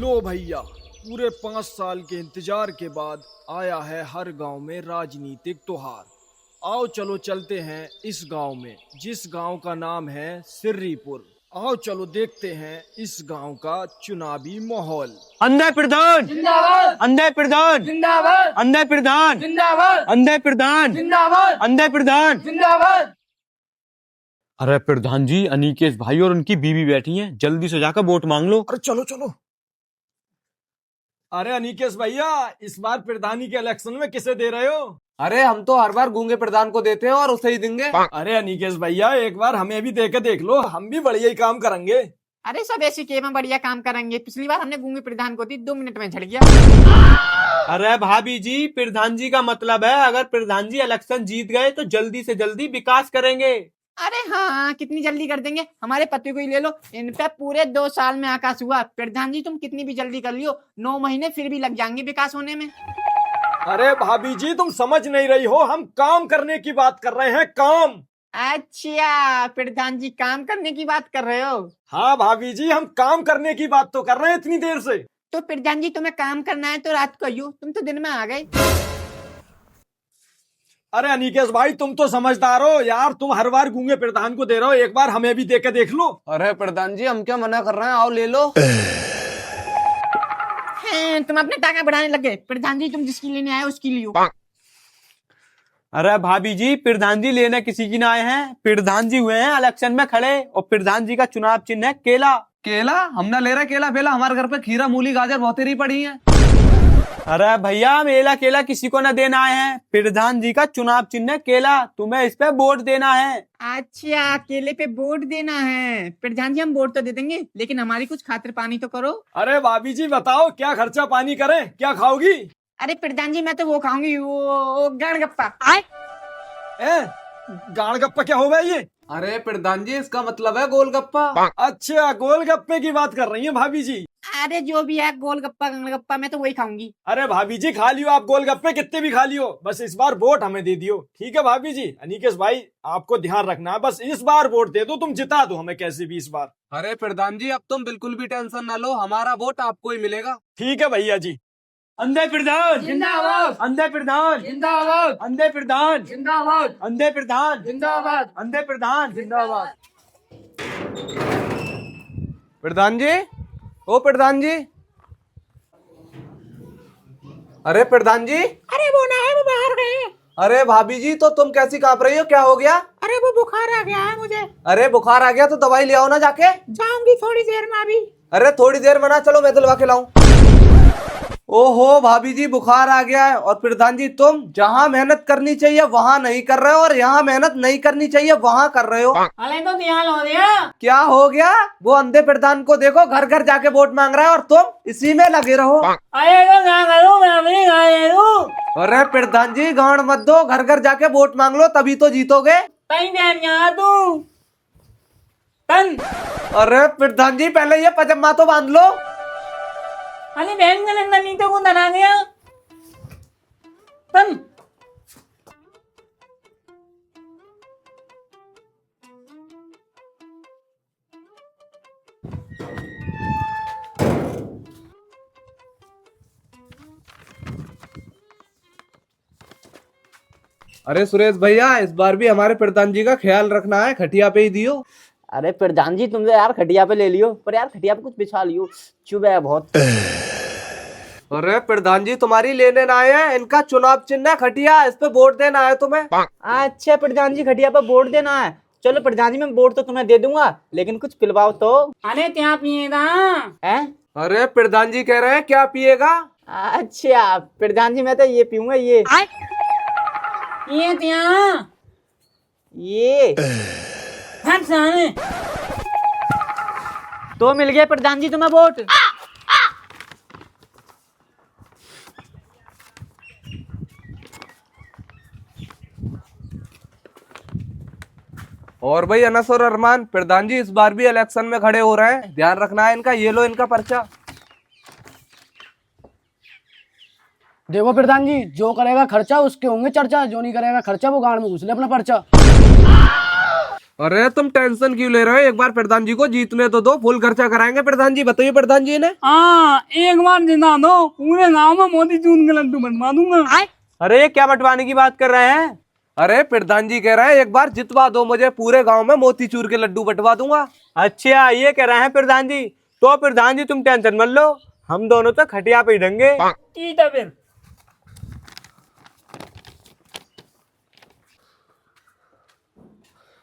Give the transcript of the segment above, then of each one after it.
लो भैया, पूरे 5 साल के इंतजार के बाद आया है हर गांव में राजनीतिक त्योहार। आओ चलो चलते हैं इस गांव में, जिस गांव का नाम है सिर्रीपुर। आओ चलो देखते हैं इस गांव का चुनावी माहौल। अंधे प्रधान जिंदाबाद, अंधे प्रधान जिंदाबाद, अंधे प्रधान जिंदाबाद, अंधे प्रधान जिंदाबाद, अंधे प्रधान। जिंदाबाद। अरे प्रधान जी, अनिकेश भाई और उनकी बीवी बैठी हैं, जल्दी से जाकर वोट मांग लो। अरे चलो चलो। अरे अनिकेश भैया, इस बार प्रधानी के इलेक्शन में किसे दे रहे हो? अरे हम तो हर बार गूंगे प्रधान को देते हैं और उसे ही देंगे। अरे अनिकेश भैया, एक बार हमें भी दे के देख लो, हम भी बढ़िया ही काम करेंगे। अरे सब ऐसी के में बढ़िया काम करेंगे। पिछली बार हमने गूंगे प्रधान को दी, 2 मिनट में झड़ गया। अरे भाभी जी, प्रधान जी का मतलब है अगर प्रधान जी इलेक्शन जीत गए तो जल्दी से जल्दी विकास करेंगे। अरे हाँ, कितनी जल्दी कर देंगे। हमारे पति को ही ले लो, इन पे पूरे 2 साल में आकाश हुआ। प्रधान जी तुम कितनी भी जल्दी कर लियो, 9 महीने फिर भी लग जाएंगे विकास होने में। अरे भाभी जी, तुम समझ नहीं रही हो, हम काम करने की बात कर रहे हैं, काम। अच्छा, प्रधान जी काम करने की बात कर रहे हो? हाँ भाभी जी, हम काम करने की बात तो कर रहे हैं इतनी देर से। तो प्रधान जी तुम्हें काम करना है तो रात को आइयो, तुम तो दिन में आ गए। अरे अनिकेश भाई, तुम तो समझदार हो यार, तुम हर बार गूंगे प्रधान को दे रहे हो, एक बार हमें भी दे के देख लो। अरे प्रधान जी, हम क्या मना कर रहे हैं, आओ ले लो। तुम अपने टाका बढ़ाने लगे। प्रधान जी तुम जिसकी लेने आए उसकी लियो। अरे भाभी जी, प्रधान जी लेने किसी की ना आए हैं, प्रधान जी हुए हैं इलेक्शन में खड़े और प्रधान जी का चुनाव चिन्ह है केला। केला हमने ले रहा केला बेला, हमारे घर पे खीरा मूली गाजर बहुत ही पड़ी है। अरे भैया, मेला केला किसी को न देना आए हैं, प्रधान जी का चुनाव चिन्ह है केला, तुम्हें इस पे वोट देना है। अच्छा, केले पे वोट देना है। प्रधान जी हम वोट तो दे देंगे, लेकिन हमारी कुछ खातिर पानी तो करो। अरे भाभी जी बताओ, क्या खर्चा पानी करें, क्या खाओगी? अरे प्रधान जी मैं तो वो खाऊंगी, वो गणगप्पा। गाड़गप्पा क्या होगा ये? अरे प्रधान जी, इसका मतलब है गोलगप्पा। अच्छा, गोलगप्पे की बात कर रही है भाभी जी। अरे जो भी है, गोलगप्पा गणगप्पा मैं तो वही खाऊंगी। अरे भाभी जी, खा लियो आप गोलगप्पे, कितने भी खा लियो, बस इस बार वोट हमें दे दियो, ठीक है भाभी जी? अनिकेश भाई, आपको ध्यान रखना है, बस इस बार वोट दे दो, तुम जिता दो हमें कैसे भी इस बार। अरे प्रधान जी, अब तुम बिल्कुल भी टेंशन ना लो, हमारा वोट आपको ही मिलेगा। ठीक है भैया जी। अंधे प्रधान जिंदाबाद, अंधे प्रधान जिंदाबाद, अंधे प्रधान जिंदाबाद, अंधे प्रधान जिंदाबाद, अंधे प्रधान। जिंदाबाद। प्रधान जी, ओ प्रधान जी। अरे प्रधान जी। अरे वो ना है, वो बाहर गए। अरे भाभी जी, तो तुम कैसी कांप रही हो, क्या हो गया? अरे वो बुखार आ गया है मुझे। अरे बुखार आ गया तो दवाई ले आओ ना जाके। जाऊंगी थोड़ी देर में अभी। अरे थोड़ी देर में ना, चलो मैं दिलवा के लाऊं। ओहो भाभी जी, बुखार आ गया है। और प्रधान जी, तुम जहाँ मेहनत करनी चाहिए वहाँ नहीं कर रहे हो, और यहाँ मेहनत नहीं करनी चाहिए वहाँ कर रहे हो। अरे तो ध्यान हो गया। क्या हो गया? वो अंधे प्रधान को देखो, घर घर जाके वोट मांग रहा है और तुम इसी में लगे रहो। अरे तो क्या करूं, मैं अपनी गाय दूं। अरे प्रधान जी, गांड मत दो, घर घर जाके वोट मांग लो, तभी तो जीतोगे। कहीं ध्यान यहाँ तू तन। अरे प्रधान जी, पहले ये पजामा तो बांध लो। अरे बहन का नंगा नीचे को धरा गया तन। अरे सुरेश भैया, इस बार भी हमारे प्रधान जी का ख्याल रखना है, खटिया पे ही दियो। अरे प्रधान जी, तुम तो यार खटिया पे ले लियो, पर यार खटिया पे कुछ बिछा लियो, चुभ है बहुत। अरे प्रधान जी, तुम्हारी लेने ना आए हैं, इनका चुनाव चिन्ह है खटिया, इस पे वोट देना है तुम्हें। अच्छा प्रधान जी, खटिया पे वोट देना है। चलो प्रधान जी, मैं वोट तो तुम्हें दे दूंगा, लेकिन कुछ पिलवाओ तो। अरे क्या पिएगा? हैं? अरे प्रधान जी कह रहे हैं क्या पिएगा? अच्छा प्रधान जी, मैं तो ये पीऊंगा, ये त्या ये तो मिल गया प्रधान जी तुम्हें वोट। और भाई अनस और अरमान, प्रधान जी इस बार भी इलेक्शन में खड़े हो रहे हैं, ध्यान रखना है इनका। ये लो इनका पर्चा। देखो प्रधान जी, जो करेगा खर्चा उसके होंगे चर्चा, जो नहीं करेगा खर्चा वो गांड में घुस ले अपना पर्चा। अरे तुम टेंशन क्यों ले रहे हो, एक बार प्रधान जी को जीतने तो दो, फुल खर्चा कराएंगे प्रधान जी। बताइए प्रधान जी ने। हाँ, एक बार जिता दो, पूरे गांव में मोतीचूर के लड्डू बनवा दूंगा। अरे ये क्या बंटवाने की बात कर रहे हैं? अरे प्रधान जी कह रहे हैं एक बार जितवा दो मुझे, पूरे गांव में मोतीचूर के लड्डू बंटवा दूंगा। अच्छा ये कह रहे हैं प्रधान जी। तो प्रधान जी तुम टेंशन मत लो, हम दोनों तो खटिया पे ही रहेंगे। ठीक है फिर।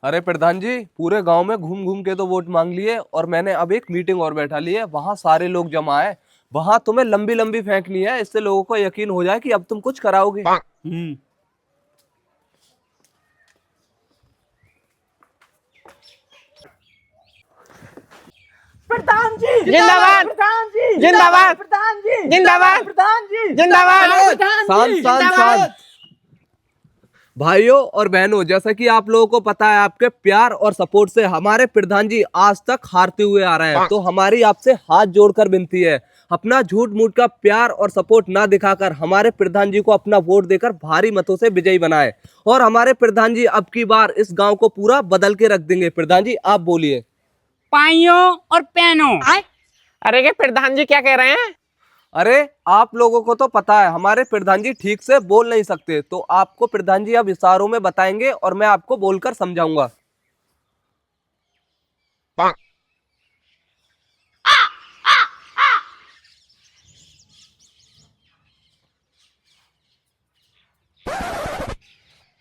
अरे प्रधान जी पूरे गांव में घूम घूम के तो वोट मांग लिए, और मैंने अब एक मीटिंग और बैठा ली है, वहां सारे लोग जमा है, वहां तुम्हें लंबी लंबी फेंकनी है, इससे लोगों को यकीन हो जाए कि अब तुम कुछ कराओगे। प्रधान जी जिंदाबाद, प्रधान जी जिंदाबाद, प्रधान जी जिंदाबाद, प्रधान जी जिंदाबाद। शांत शांत शांत। भाइयों और बहनों, जैसा कि आप लोगों को पता है, आपके प्यार और सपोर्ट से हमारे प्रधान जी आज तक हारते हुए आ रहे हैं, तो हमारी आपसे हाथ जोड़कर विनती है, अपना झूठ मूठ का प्यार और सपोर्ट ना दिखाकर हमारे प्रधान जी को अपना वोट देकर भारी मतों से विजयी बनाए, और हमारे प्रधान जी अब की बार इस गांव को पूरा बदल के रख देंगे। प्रधान जी आप बोलिए। पाइयों और पैनों। अरे के प्रधान जी क्या कह रहे हैं? अरे आप लोगों को तो पता है हमारे प्रधान जी ठीक से बोल नहीं सकते, तो आपको प्रधान जी अब इशारों में बताएंगे और मैं आपको बोलकर समझाऊंगा।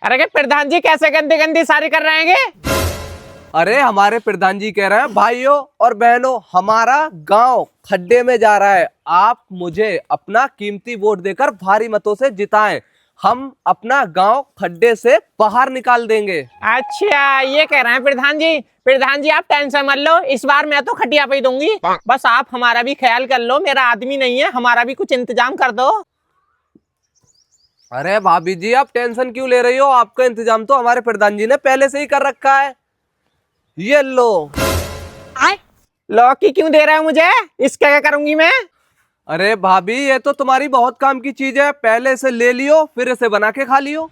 अरे के प्रधान जी कैसे गंदी गंदी सारी कर रहे हैं? अरे हमारे प्रधान जी कह रहे हैं भाइयों और बहनों, हमारा गांव खड्डे में जा रहा है, आप मुझे अपना कीमती वोट देकर भारी मतों से जिताएं, हम अपना गांव खड्डे से बाहर निकाल देंगे। अच्छा ये कह रहे हैं प्रधान जी। प्रधान जी आप टेंशन मत लो, इस बार मैं तो खटिया पे ही दूंगी, बस आप हमारा भी ख्याल कर लो, मेरा आदमी नहीं है, हमारा भी कुछ इंतजाम कर दो। अरे भाभी जी आप टेंशन क्यों ले रही हो, आपका इंतजाम तो हमारे प्रधान जी ने पहले से ही कर रखा है। ये लो। लौकी क्यों दे रहे हो मुझे, इसका क्या करूंगी मैं? अरे भाभी ये तो तुम्हारी बहुत काम की चीज है, पहले से ले लियो फिर इसे बना के खा लियो।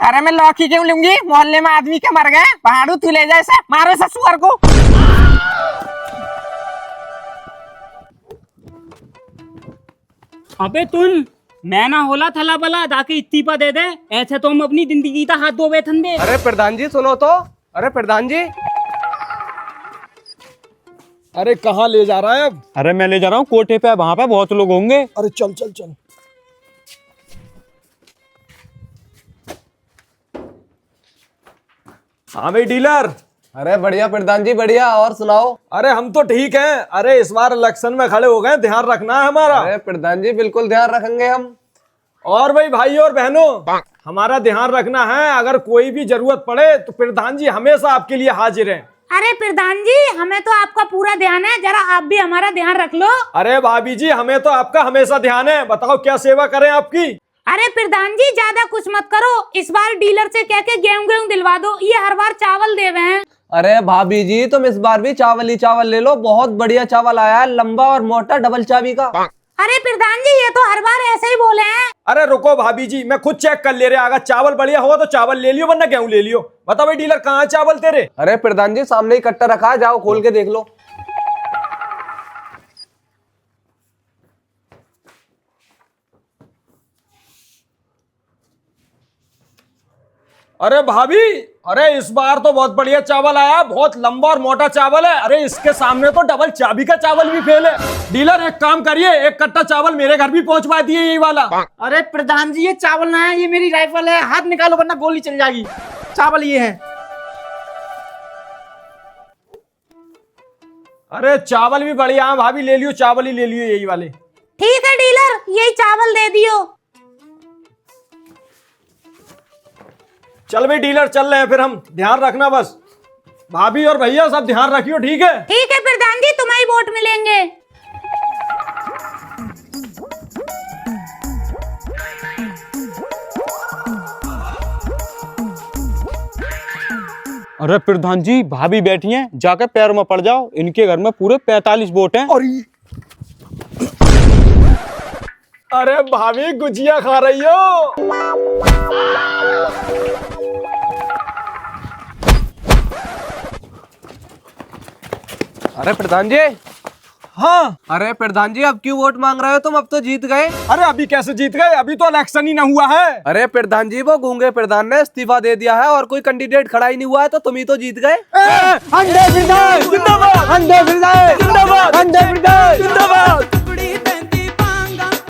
अरे मैं लौकी क्यों लूंगी, मोहल्ले में आदमी क्या मर गए, पहाड़ू तू ले जा इसे, मारो इसे सुअर को। अबे तुम, मैं ना होला थला बला जाके इस्तीफा दे दे, ऐसे तो हम अपनी जिंदगी का हाथ धो बैठन दे। अरे प्रधान जी सुनो तो। अरे प्रधान जी। अरे कहाँ ले जा रहा है अब? अरे मैं ले जा रहा हूँ कोठे पे, वहां पे बहुत लोग होंगे। अरे चल चल चल। हाँ भाई डीलर। अरे बढ़िया प्रधान जी बढ़िया, और सुनाओ। अरे हम तो ठीक हैं। अरे इस बार इलेक्शन में खड़े हो गए, ध्यान रखना है हमारा। अरे प्रधान जी बिल्कुल ध्यान रखेंगे हम। और भाई भाइयों और बहनों, हमारा ध्यान रखना है, अगर कोई भी जरूरत पड़े तो प्रधान जी हमेशा आपके लिए हाजिर हैं। अरे प्रधान जी हमें तो आपका पूरा ध्यान है, जरा आप भी हमारा ध्यान रख लो। अरे भाभी जी हमें तो आपका हमेशा ध्यान है, बताओ क्या सेवा करें आपकी। अरे प्रधान जी ज्यादा कुछ मत करो, इस बार डीलर से कह के गेहूं दिलवा दो, ये हर बार चावल दे रहे हैं। अरे भाभी जी तुम इस बार भी चावल ही चावल ले लो, बहुत बढ़िया चावल आया है, लंबा और मोटा डबल चाबी का। अरे प्रधान जी ये तो हर बार ऐसे ही बोले हैं। अरे रुको भाभी जी, मैं खुद चेक कर ले रहा, अगर चावल बढ़िया होगा तो चावल ले लियो, वरना गेहूं ले लियो। बता भाई डीलर कहाँ है चावल तेरे? अरे प्रधान जी सामने ही कट्टा रखा है, जाओ खोल के देख लो। अरे भाभी, अरे इस बार तो बहुत बढ़िया चावल आया, बहुत लंबा और मोटा चावल है। अरे इसके सामने तो डबल चाबी का चावल भी फेल है। डीलर एक काम करिए, एक कट्टा चावल मेरे घर भी पहुंचवा दिए यही वाला। अरे प्रधान जी ये चावल ना है, ये मेरी राइफल है, हाथ निकालो वरना गोली चल जाएगी। चावल ये है। अरे चावल भी बढ़िया है भाभी, ले लियो चावल ही ले लियो यही वाले। ठीक है डीलर, यही चावल दे दियो। चल भाई डीलर चल रहे हैं फिर हम, ध्यान रखना बस। भाभी और भैया सब ध्यान रखियो, ठीक है? ठीक है प्रधान जी, तुम्हें ही वोट मिलेंगे। अरे प्रधान जी भाभी बैठी हैं, जाकर पैर में पड़ जाओ, इनके घर में पूरे 45 वोट हैं। अरे भाभी गुजिया खा रही हो? अरे प्रधान जी। हाँ। अरे प्रधान जी अब क्यों वोट मांग रहे हो तुम? अब तो जीत गए। अरे अभी कैसे जीत गए, अभी तो इलेक्शन ही ना हुआ है। अरे प्रधान जी वो गूंगे प्रधान ने इस्तीफा दे दिया है और कोई कैंडिडेट खड़ा ही नहीं हुआ है, तो तुम ही तो जीत गए। अंडे